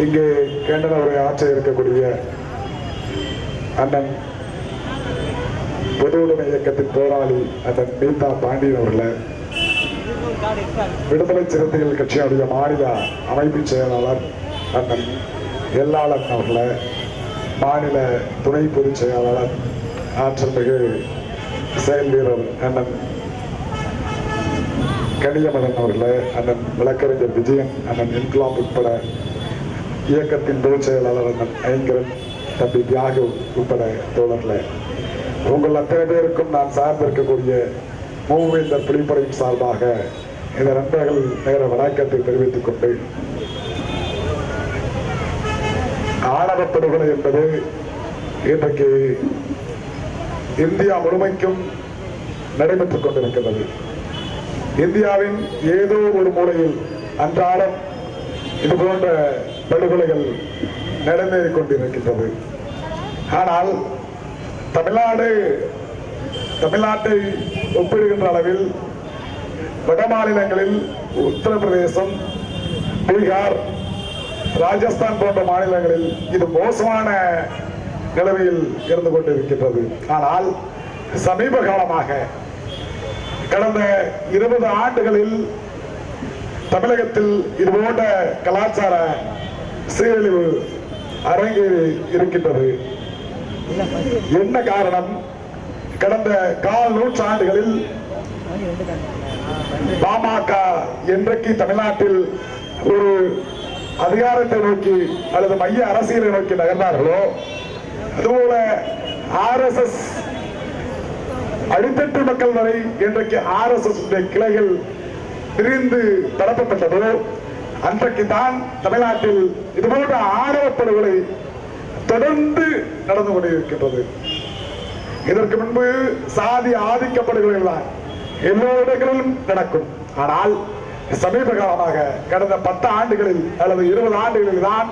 இங்கே கேண்டன உரை ஆற்ற இருக்கக்கூடிய அண்ணன் பொது உடைமை இயக்கத்தின் போராளி அண்ணன் மீதா பாண்டியன் அவர்களை, விடுதலை சிறுத்தைகள் கட்சியுடைய மாநில அமைப்பு செயலாளர் அண்ணன் எல்லாளன் அவர்களை, மாநில துணை பொதுச் செயலாளர் ஆற்றல் மிகு செயல் வீரர் அண்ணன் கனியமதன் அவர்களை, அண்ணன் வழக்கறிஞர் விஜயன், அண்ணன் இன்குலாம் உட்பட இயக்கத்தின் பொதுச் செயலாளர் அண்ணன் ஐங்கரன், தம்பி தியாகு உட்பட தோழர்களே, உங்கள் அத்தனை பேருக்கும் நான் சார்ந்திருக்கக்கூடிய மூவேந்தர் புலிப்படையின் சார்பாக இந்த நண்பர்கள் நேர வணக்கத்தை தெரிவித்துக் கொண்டு, ஆணவ படுகொலை என்பது இன்றைக்கு இந்தியா முழுமைக்கும் நடைபெற்றுக் கொண்டிருக்கிறது. இந்தியாவின் ஏதோ ஒரு மூலையில் அன்றாடம் இது போன்ற படுகொலைகள் நடந்தேறிக் கொண்டிருக்கின்றது. ஆனால் தமிழ்நாட்டை ஒப்பிடுகின்ற அளவில் வட மாநிலங்களில் உத்தரப்பிரதேசம், பீகார், ராஜஸ்தான் போன்ற மாநிலங்களில் இது மோசமான நிலைமையில் இருந்து கொண்டிருக்கின்றது. ஆனால் சமீப காலமாக கடந்த 20 ஆண்டுகளில் தமிழகத்தில் இது போன்ற கலாச்சார சீரழிவு அரங்கேறி இருக்கின்றது. என்ன காரணம்? கடந்த 4 நூற்றாண்டுகளில் பாமக என்றைக்கு தமிழ்நாட்டில் ஒரு அதிகாரத்தை நோக்கி அல்லது மைய அரசியலை நோக்கி நகர்ந்தார்களோ, அதுபோல RSS அடித்தட்டு மக்கள் வரை இன்றைக்கு RSS கிளைகள் பிரிந்து பரப்பப்பட்டதோ, அன்றைக்கு தான் தமிழ்நாட்டில் இதுபோன்ற ஆணவ படுகொலை தொடர்ந்து நடந்து கொண்டிருக்கின்றது. இதற்கு முன்பு சாதி ஆதிக்க படுகொலைகள் தான் எல்லா இடங்களிலும் நடக்கும். ஆனால் சமீப காலமாக கடந்த 10 ஆண்டுகளில் அல்லது 20 ஆண்டுகளில் தான்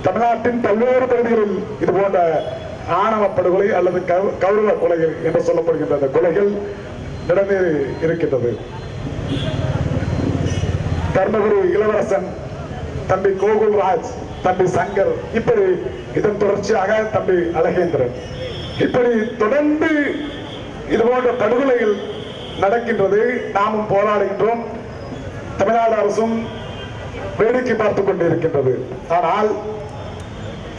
தமிழ்நாட்டின் பல்வேறு பகுதிகளில் இது போன்ற ஆணவ படுகொலை அல்லது கௌரவ கொலைகள் என்று சொல்லப்படுகின்ற அந்த கொலைகள் நடந்தேறி இருக்கின்றது. தர்மபுரி இளவரசன், தம்பி கோகுல்ராஜ், தம்பி சங்கர், இப்படி இதன் தொடர்ச்சியாக தம்பி அழகேந்திரன், இப்படி தொடர்ந்து இது போன்ற படுகொலைகள் நடக்கின்றது. நாமும் போராடுகின்றோம். தமிழ்நாடு அரசும் வேடிக்கை பார்த்துக் கொண்டிருக்கின்றது. ஆனால்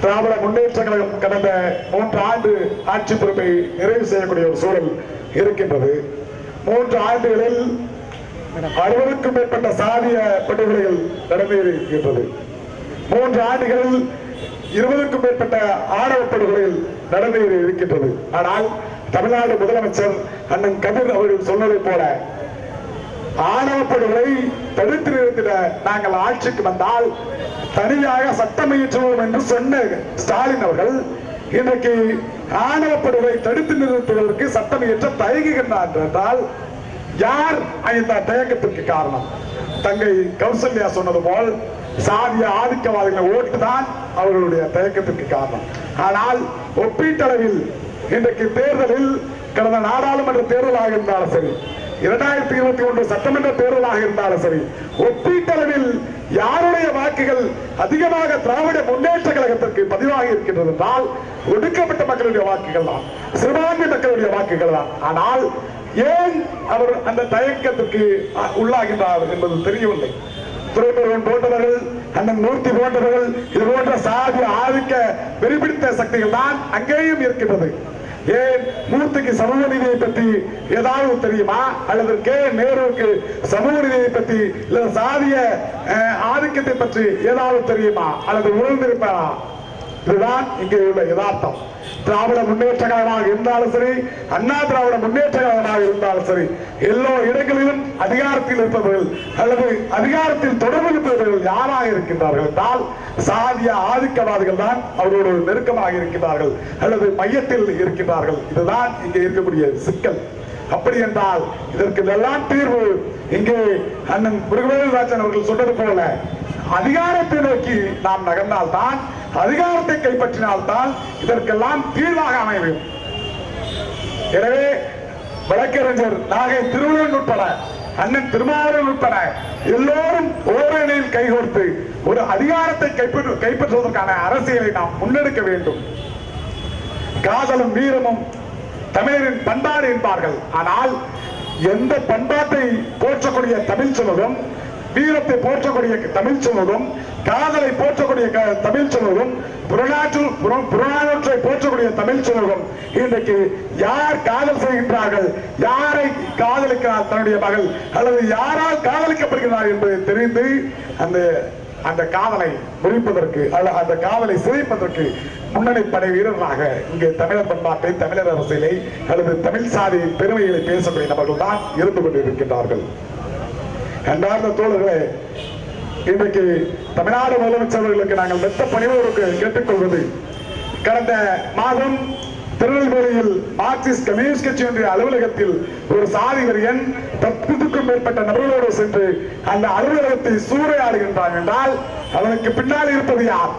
திராவிட முன்னேற்ற கழகம் கடந்த 3 ஆண்டு ஆட்சி பொறுப்பை நிறைவு செய்யக்கூடிய ஒரு சூழல் இருக்கின்றது. 3 ஆண்டுகளில் 60க்கும் மேற்பட்ட சாதிய படுகொலைகள் நடந்தேறியிருக்கின்றது. 3 ஆண்டுகளில் 20க்கும் மேற்பட்ட ஆணவ படுகொலைகள் நடந்தேறி இருக்கின்றது. ஆனால் தமிழ்நாடு முதலமைச்சர் அண்ணன் கதிர் அவர்கள் சொன்னதை போல ஆணவ படுகொலை தடுத்து நிறுத்திட நாங்கள் ஆட்சிக்கு வந்தால் தனியாக சட்டம் இயற்றுவோம் என்று சொன்ன ஸ்டாலின் அவர்கள் இன்றைக்கு ஆணவ படுகொலை தடுத்து நிறுத்துவதற்கு சட்டம் இயற்ற தயங்குகின்றார் என்றால் யார் இந்த தயக்கத்திற்கு காரணம்? தங்கை கௌசல்யா சொன்னது போல் சாதிய ஆதிக்கவாதிகளை ஓட்டுதான் அவர்களுடைய தயக்கத்திற்கு காரணம். ஆனால் ஒப்பீட்டளவில் இன்றைக்கு தேர்தலில் கடந்த நாடாளுமன்ற தேர்தலாக இருந்தாலும் சரி, 2021 சட்டமன்ற தேர்தலாக இருந்தாலும் சரி, ஒப்பீட்டளவில் யாருடைய வாக்குகள் அதிகமாக திராவிட முன்னேற்ற கழகத்திற்கு பதிவாக இருக்கின்றது என்றால் ஒடுக்கப்பட்ட மக்களுடைய வாக்குகள் தான், சிறுபான்மை மக்களுடைய வாக்குகள் தான். ஆனால் ஏன் அவர் அந்த தயக்கத்திற்கு உள்ளாகின்றார் என்பது தெரியவில்லை. துரைமுருகன் போன்றவர்கள், அண்ணன் மூர்த்தி போன்றவர்கள், இது போன்ற சாதி ஆதிக்க வெறிபிடித்த சக்திகள் தான் அங்கேயும் இருக்கின்றது. ஏன் மூர்த்திக்கு சமூக நீதியை பற்றி ஏதாவது தெரியுமா? அல்லது நேருவுக்கு சமூக நீதியை பற்றி இல்ல சாதிய ஆதிக்கத்தை பற்றி ஏதாவது தெரியுமா? அல்லது உணர்ந்திருப்பாரா? இதுதான் இங்கே உள்ள யதார்த்தம். திராவிட முன்னேற்ற கழகமாக இருந்தாலும் சரி, அண்ணா திராவிட முன்னேற்ற கழகமாக இருந்தாலும் சரி, எல்லா இடங்களிலும் அதிகாரத்தில் இருப்பவர்கள் அல்லது அதிகாரத்தில் தொடர்பு இருப்பவர்கள் யாராக இருக்கின்றார்கள் என்றால் சாதிய ஆதிக்கவாதிகள் தான் அவரோடு நெருக்கமாக இருக்கின்றார்கள் அல்லது மையத்தில் இருக்கின்றார்கள். இதுதான் இங்கே இருக்கக்கூடிய சிக்கல். அப்படி என்றால் இதற்கு எல்லாம் தீர்வு இங்கே அண்ணன் முருகவேல்ராஜன் அவர்கள் சொன்னது போல அதிகாரத்தை நோக்கி நாம் நகர்ந்தால்தான், அதிகாரத்தை கைப்பற்றினால்தான் இதற்கெல்லாம் தீர்வாக அமையும். எனவே வழக்கறிஞர் நாகை திருவள்ளுவர் உட்பட அண்ணன் திருமாவளவன் உட்பட எல்லோரும் ஓரணியில் கைகோர்த்து ஒரு அதிகாரத்தை கைப்பற்றுவதற்கான அரசியலை நாம் முன்னெடுக்க வேண்டும். காதலும் வீரமும் தமிழரின் பண்பாடு என்பார்கள். ஆனால் எந்த பண்பாட்டை போற்றக்கூடிய தமிழ் சமூகம், வீரத்தை போற்றக்கூடிய தமிழ் சமூகம், காதலை போற்றக்கூடிய தமிழ் சமூகம், புறநானூற்றை போற்றக்கூடிய தமிழ் சமூகம் இன்றைக்கு யார் காதல் செய்கின்றார்கள், யாரை காதலிக்கிறார் தன்னுடைய மகள் அல்லது யாரால் காதலிக்கப்படுகிறார் என்பதை தெரிந்து அந்த காதலை முறிப்பதற்கு அல்ல அந்த காதலை சிதைப்பதற்கு முன்னணி படை வீரர்களாக இங்கே தமிழர் பண்பாட்டை, தமிழர் அரசியலை அல்லது தமிழ் சாதியின் பெருமைகளை பேசக்கூடிய நபர்கள் தான் இருந்து கொண்டிருக்கின்றார்கள். அன்பார்ந்த தோழர்களே, இன்றைக்கு தமிழ்நாடு முதலமைச்சர்களுக்கு நாங்கள் மெத்த பணிவோடு கேட்டுக்கொள்வது, கடந்த மாதம் திருநெல்வேலியில் மார்க்சிஸ்ட் கம்யூனிஸ்ட் கட்சி ஒன்றிய அலுவலகத்தில் ஒரு சாதி வெறியன் 10க்கும் மேற்பட்ட நபர்களோடு சென்று அந்த அலுவலகத்தை சூறையாடுகின்றான் என்றால் அவனுக்கு பின்னால் இருப்பது யார்?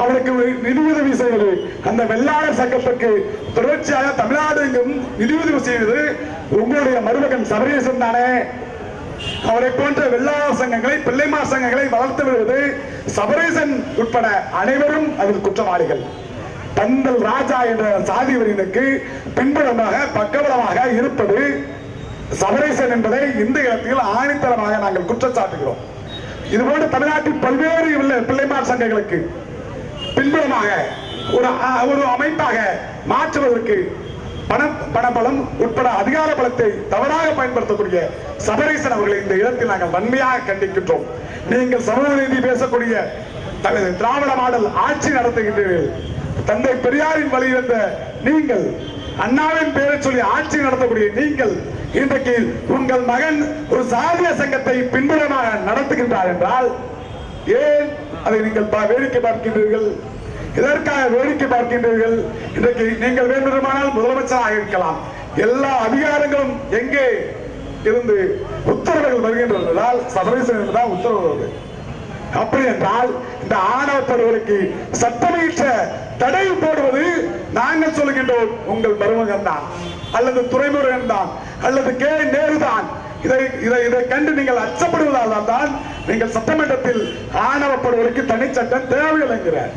அவனுக்கு நிதியுதவி செய்வது அந்த வெள்ளாளர் சங்கத்துக்கு தொடர்ச்சியாக தமிழ்நாடு எங்கும் நிதியுதவி செய்வது உங்களுடைய மருமகன் சபரீசன் தானே. அவரை போன்ற வெள்ளாளர் சங்கங்களை, பிள்ளைமார் சங்கங்களை வளர்த்து வருவது சபரீசன் உட்பட அனைவரும் அதில் குற்றவாளிகள். பந்தல் ராஜா என்ற சாதி வரியினுக்கு பின்புலமாக பக்கபலமாக இருப்பது சபரீசன் என்பதை இந்த இடத்தில் ஆணித்தரமாக நாங்கள் குற்றச்சாட்டுகிறோம். இதுபோன்ற தமிழ்நாட்டில் பல்வேறு பிள்ளைமார் சங்கங்களுக்கு பின்புலமாக ஒரு அமைப்பாக மாற்றுவதற்கு பணபலம் உட்பட அதிகார பலத்தை தவறாக பயன்படுத்தக்கூடிய சபரீசன் அவர்களை இந்த இடத்தில் நாங்கள் வன்மையாக கண்டிக்கின்றோம். நீங்கள் சமூக நீதி பேசக்கூடிய திராவிட மாடல் ஆட்சி நடத்துகின்றீர்கள். தந்தை பெரியாரின் வழி வந்த நீங்கள், அண்ணாவின் பெயரை சொல்லி ஆட்சி நடத்தக்கூடிய நீங்கள் இன்றைக்கு உங்கள் மகன் ஒரு சாதிய சங்கத்தை பின்புலமாக நடத்துகின்றார் என்றால் ஏன் அதை நீங்கள் வேடிக்கை பார்க்கின்றீர்கள்? இதற்காக வேடிக்கை பார்க்கின்றீர்கள்? இன்றைக்கு நீங்கள் வேண்டுமானால் முதலமைச்சராக இருக்கலாம். எல்லா அதிகாரங்களும் எங்கே இருந்து உத்தரவுகள் வருகின்றதால் சபரீசன் என்பதால் உத்தரவு வருது. அப்படி என்றால் இந்த ஆணவ படுகொலைக்கு சட்டமீற்ற தடை போடுவது நாங்கள் சொல்லுகின்றோம் உங்கள் மருமகன் தான் அல்லது துறைமுருகன் தான் அல்லது கே நேரு தான். இதை கண்டு நீங்கள் அச்சப்படுவதால் தான் நீங்கள் சட்டமன்றத்தில் ஆணவ படுகொலைக்கு தனிச்சட்டம் தேவையில்லை என்கிறார்.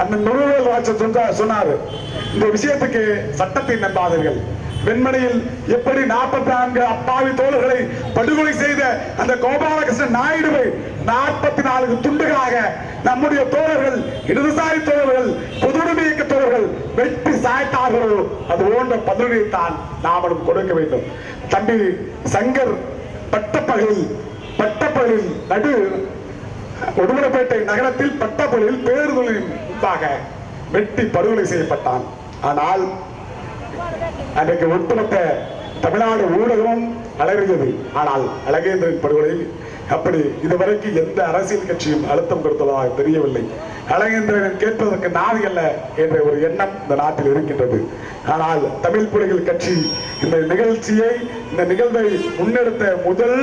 அந்த நுழைவேல் ராஜன் சொன்னாரு, இந்த விஷயத்துக்கு சட்டத்தை நம்பாதீர்கள். வெண்மணியில் எப்படி 44 அப்பாவி தோழர்களை படுகொலை செய்த அந்த கோபாலகிருஷ்ணன் நாயுடுவை 44 துண்டுகளாக நம்முடைய தோழர்கள், இடதுசாரி தோழர்கள், பொதுவுடைமை இயக்க தோழர்கள் வெட்டி சாய்த்தார்களோ அது போன்ற பதிலடியைத்தான் நாமளும் கொடுக்க வேண்டும். தம்பி சங்கர் பட்டப்பகலில் நடு உடுமலைப்பேட்டை நகரத்தில் பட்டப்பகலில் பேருந்துகளின் முன்பாக வெட்டி படுகொலை செய்யப்பட்டான். ஆனால் அன்றைக்கு ஒட்டுமொத்த தமிழ்நாடு ஊடகமும் அலறியது. ஆனால் அழகேந்திரன் படுகொலை அப்படி இதுவரைக்கும் எந்த அரசியல் கட்சியும் அழுத்தம் கொடுத்ததாக தெரியவில்லை. அழகேந்திரன் கேட்பதற்கு நாதி அல்ல என்ற ஒரு எண்ணம் இந்த நாட்டில் இருக்கின்றது. ஆனால் தமிழ் புலிகள் கட்சி இந்த நிகழ்வை முன்னெடுத்த முதல்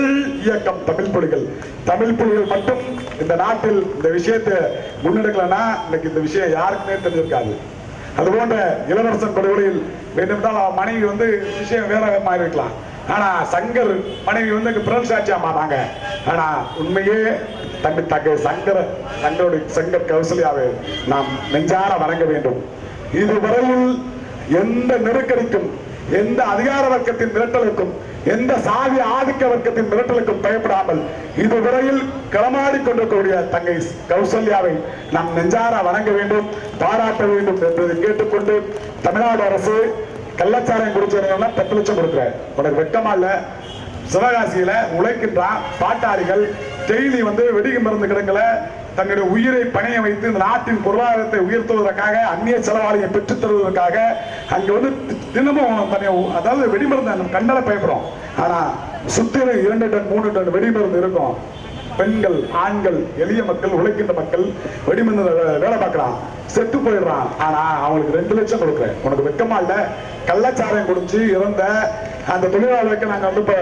இயக்கம் தமிழ் புலிகள். தமிழ் புலிகள் மட்டும் இந்த நாட்டில் இந்த விஷயத்தை முன்னெடுக்கலன்னா இன்னைக்கு இந்த விஷயம் யாருக்குமே தெரிஞ்சிருக்காது. அதுபோன்ற இளவரசன் படுகொலையில் வேண்டுமென்றால் அவன் மனைவி விஷயம் வேற மாதிரி இருக்கலாம். ஆனா சங்கர் மனைவி பிறல் சாட்சியா மாட்டாங்க. ஆனா உண்மையே தங்கை சங்கர் கௌசல்யாவை நாம் நெஞ்சார வணங்க வேண்டும். இதுவரையில் எந்த நெருக்கடிக்கும், எந்த அதிகார வர்க்கத்தின் மிரட்டலுக்கும், எந்த சாதி ஆதிக்க வர்க்கத்தின் மிரட்டலுக்கும் பயப்படாமல் இதுவரையில் களமாடி கொண்டிருக்கக்கூடிய தங்கை கௌசல்யாவை நாம் நெஞ்சார வணங்க வேண்டும், பாராட்ட வேண்டும் என்பதை கேட்டுக்கொண்டு, தமிழ்நாடு அரசு கள்ளச்சாரம் குடிச்சவங்க 10 லட்சம் கொடுக்குற உனக்கு வெட்டமா இல்ல? சிவகாசியில உழைக்கின்றான் பாட்டாளிகள் டெய்லி வெடிகு மருந்து கிடங்கல தங்களுடைய உயிரை பணைய வைத்து இந்த நாட்டின் பொருளாதாரத்தை உயர்த்துவதற்காக, அந்நிய செலவாளியை பெற்றுத் தருவதற்காக அங்க தினமும் அதாவது வெடிமருந்து நம்ம கண்டல பயப்படுறோம். ஆனா சுத்திர 2 டன் 3 டன் வெடிமருந்து இருக்கும். பெண்கள், ஆண்கள், எளிய மக்கள், உழைக்கின்ற மக்கள் வெடிமருந்து வேலை பார்க்கிறான், செத்து போயிடுறான். ஆனா அவங்களுக்கு 2 லட்சம் கொடுக்குறேன். உனக்கு வெக்கமா இல்ல? கள்ளச்சாரம் குடிச்சு இறந்த அந்த தொழிலாளர்களுக்கு நாங்க இப்ப